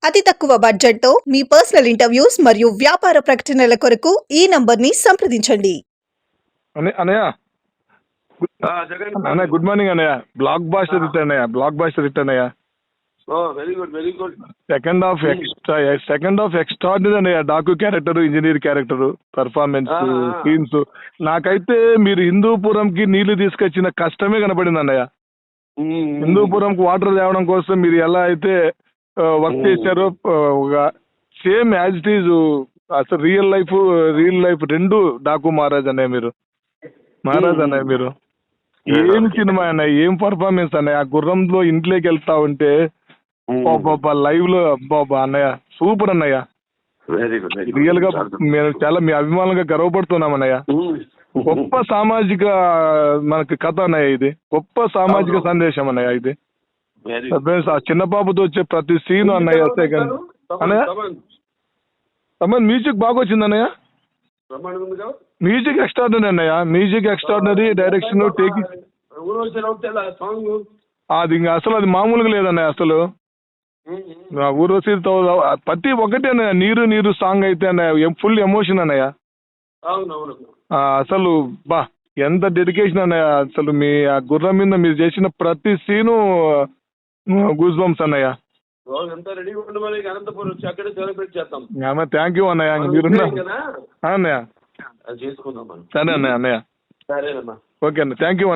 అతి తక్కువ బడ్జెట్ తో మీ పర్సనల్ ఇంటర్వ్యూస్ మరియు వ్యాపార ప్రకటనల కొరకు ఈ నంబర్ ని సంప్రదించండి. అన్నయ్య జగన్ అన్నయ్య గుడ్ మార్నింగ్ అన్నయ్య. బ్లాక్ బాస్టర్ రిటర్న్ అన్నయ్య. Very good second half extraordinary అన్నయ్య. Daaku character, engineer character, performance, scenes. నాకైతే మీరు హిందూపురంకి నీళ్లు తీసుకొచ్చిన కష్టమే కనపడింది అన్నయ్య. హిందూపురంకి వాటర్ తేవడం కోసం మీరు ఎలా అయితే వర్క్ చేశారో, సేమ్ యాజ్ ఇట్ ఈజ్ అసలు రియల్ లైఫ్ రెండు డాకు మహారాజ్ అన్నయ్య మీరు. ఏం సినిమా అన్నయ్య, ఏం పర్ఫార్మెన్స్ అన్నయ్య. ఆ గుర్రంలో ఇంట్లోకి వెళ్తా ఉంటే లైవ్ లో అబ్బా అన్నయ్య సూపర్ అన్నయ్య. రియల్ గా మేము చాలా మీ అభిమానులుగా గర్వపడుతున్నాం అన్నయ్య. గొప్ప సామాజిక మనకి కథ అన్నయ్య ఇది. గొప్ప సామాజిక సందేశం అన్నయ్య ఇది. ఆ చిన్న పాపతో వచ్చే ప్రతి సీన్ అన్నయ్య. సెకండ్ అన్నయ్య తమ మ్యూజిక్ బాగా వచ్చింది అన్నయ్య. మ్యూజిక్ ఎక్స్ట్రాడినరీ అన్నయ్య. మ్యూజిక్ ఎక్స్ట్రాడినరీ, డైరెక్షన్, టేకింగ్ అది ఇంకా అసలు అది మామూలుగా లేదన్నయ్య. అసలు ఊర్వశితో ప్రతి ఒక్కటి అన్నయ్య. నీరు సాంగ్ అయితే అన్నయ్య ఫుల్ ఎమోషన్ అన్నయ్య. అసలు బా ఎంత డెడికేషన్ అన్నయ్య. అసలు మీ ఆ గుర్రం మీద మీరు చేసిన ప్రతి సీను గూస్ బంప్స్ అన్నయ్య. థ్యాంక్ యూ అన్నయ్య. మీరున్నా అన్నయ్య. సరే అన్నయ్య. ఓకే అన్న, థ్యాంక్ యూ అన్నయ్య.